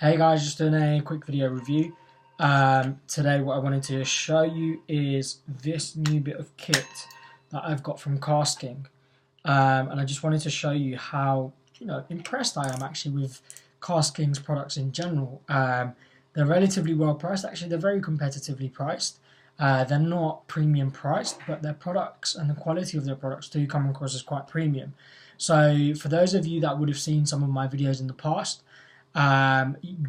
Hey guys, just doing a quick video review. Today what I wanted to show you is this new bit of kit that I've got from KastKing. And I just wanted to show you how impressed I am actually with KastKing's products in general. They're relatively well priced, actually they're very competitively priced. They're not premium priced, but their products and the quality of their products do come across as quite premium. So for those of you that would have seen some of my videos in the past,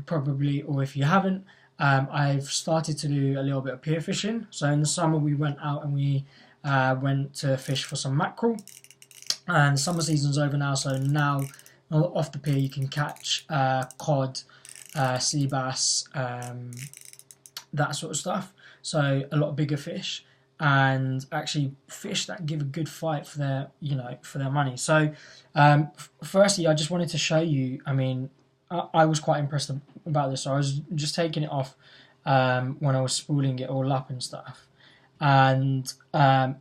probably, or if you haven't, I've started to do a little bit of pier fishing. So in the summer we went out and we went to fish for some mackerel, and summer season's over now, so now off the pier you can catch cod, sea bass, that sort of stuff. So a lot of bigger fish, and actually fish that give a good fight for their for their money. So firstly, I just wanted to show you, I was quite impressed about this. So I was just taking it off when I was spooling it all up and stuff, and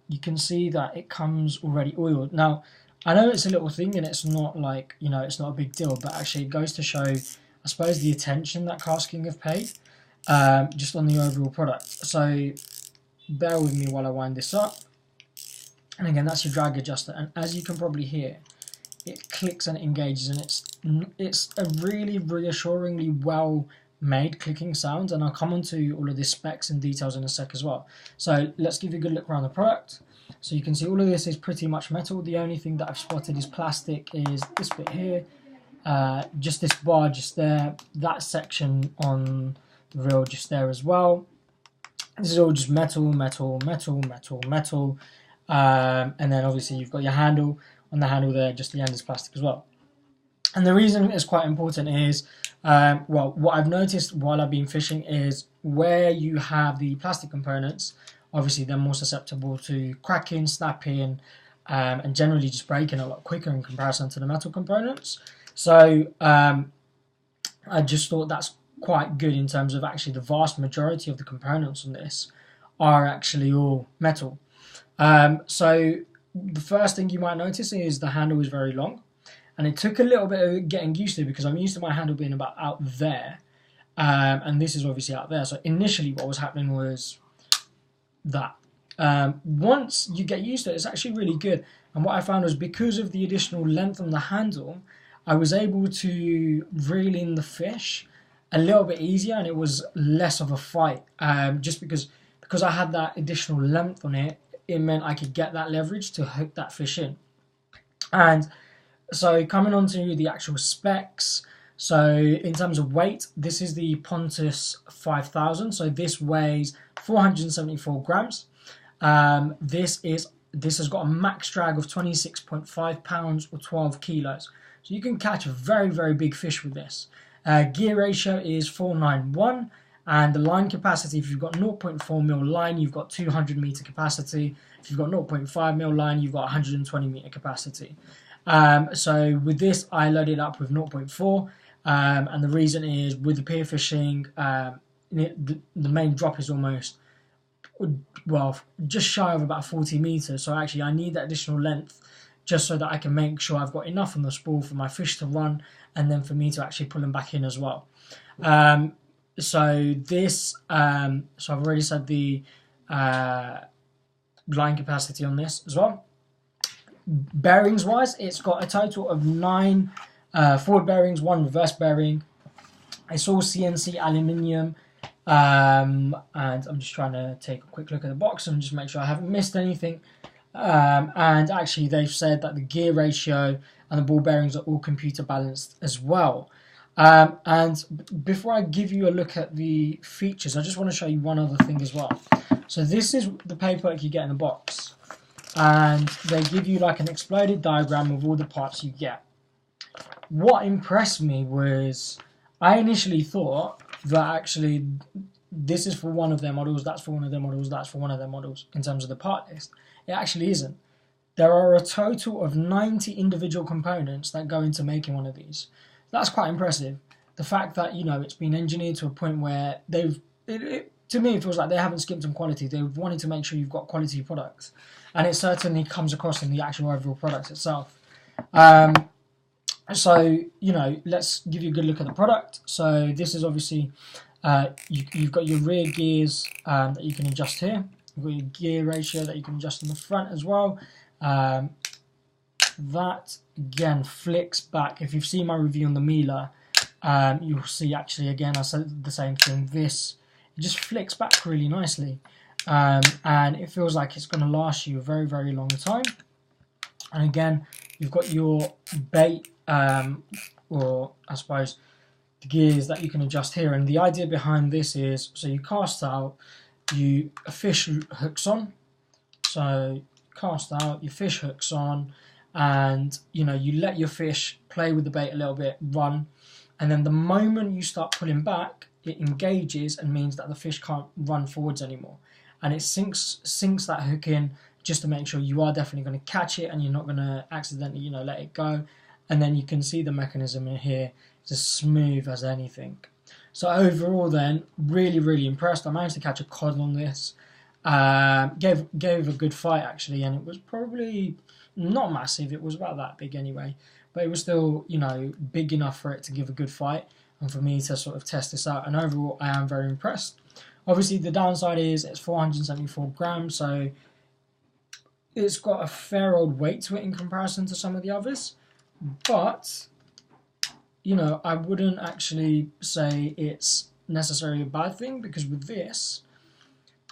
you can see that it comes already oiled. Now I know it's a little thing and it's not like it's not a big deal, but actually it goes to show, I suppose, the attention that KastKing have paid just on the overall product. So bear with me while I wind this up. And again, that's your drag adjuster, and as you can probably hear, it clicks and it engages, and it's a really reassuringly well made clicking sound, and I'll come on to all of the specs and details in a sec as well. So let's give you a good look around the product. So you can see all of this is pretty much metal. The only thing that I've spotted is plastic is this bit here, just this bar just there, that section on the reel just there as well. This is all just metal, metal, metal, metal, metal, and then obviously you've got your handle. On the handle there, just the end is plastic as well. And the reason it's quite important is, well, what I've noticed while I've been fishing is where you have the plastic components, obviously they're more susceptible to cracking, snapping, and generally just breaking a lot quicker in comparison to the metal components. So I just thought that's quite good in terms of actually the vast majority of the components on this are actually all metal. So the first thing you might notice is the handle is very long, and it took a little bit of getting used to because I'm used to my handle being about out there, and this is obviously out there. So initially what was happening was that once you get used to it, it's actually really good. And what I found was, because of the additional length on the handle, I was able to reel in the fish a little bit easier, and it was less of a fight, just because I had that additional length on it. It meant I could get that leverage to hook that fish in. And so coming on to the actual specs, so in terms of weight, this is the Pontus 5000, so this weighs 474 grams. This has got a max drag of 26.5 pounds or 12 kilos. So you can catch a very, very big fish with this. Gear ratio is 491. And the line capacity, if you've got 0.4mm line, you've got 200 meter capacity. If you've got 0.5mm line, you've got 120 meter capacity. So with this, I loaded up with 0.4, and the reason is, with the pier fishing, the main drop is almost, well, just shy of about 40 meters. So actually, I need that additional length just so that I can make sure I've got enough on the spool for my fish to run, and then for me to actually pull them back in as well. So this, so I've already said the line capacity on this as well. Bearings wise, it's got a total of 9 forward bearings, 1 reverse bearing. It's all CNC aluminium, and I'm just trying to take a quick look at the box and just make sure I haven't missed anything. And actually they've said that the gear ratio and the ball bearings are all computer balanced as well. And before I give you a look at the features, I just want to show you one other thing as well. So this is the paperwork you get in the box, and they give you like an exploded diagram of all the parts you get. What impressed me was, I initially thought that actually this is for one of their models, that's for one of their models, that's for one of their models in terms of the part list. It actually isn't. There are a total of 90 individual components that go into making one of these. That's quite impressive. The fact that it's been engineered to a point where to me it feels like they haven't skimped on quality. They've wanted to make sure you've got quality products, and it certainly comes across in the actual overall product itself. So, you know, let's give you a good look at the product. So this is obviously, you've got your rear gears that you can adjust here. You've got your gear ratio that you can adjust in the front as well. That, again, flicks back. If you've seen my review on the Miele, you'll see, actually, again, I said the same thing. This, it just flicks back really nicely. And it feels like it's going to last you a very, very long time. And again, you've got your bait, or I suppose the gears that you can adjust here. And the idea behind this is, so you cast out, a fish hooks on. So cast out, your fish hooks on, and you know, you let your fish play with the bait a little bit, run, and then the moment you start pulling back, it engages and means that the fish can't run forwards anymore, and it sinks that hook in just to make sure you are definitely going to catch it and you're not going to accidentally, you know, let it go. And then you can see the mechanism in here, it's as smooth as anything. So overall then, really, really impressed. I managed to catch a cod on this. Gave a good fight actually, and it was probably not massive, it was about that big anyway, but it was still, you know, big enough for it to give a good fight and for me to sort of test this out. And overall I am very impressed. Obviously the downside is it's 474 grams, so it's got a fair old weight to it in comparison to some of the others, but you know, I wouldn't actually say it's necessarily a bad thing, because with this,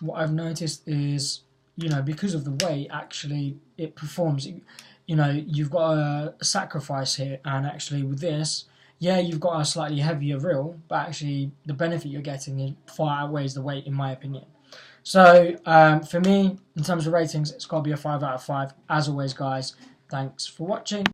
what I've noticed is, you know, because of the weight, actually it performs. You know, you've got a sacrifice here, and actually with this, yeah, you've got a slightly heavier reel, but actually the benefit you're getting far outweighs the weight, in my opinion. So for me, in terms of ratings, it's got to be a 5 out of 5. As always, guys, thanks for watching.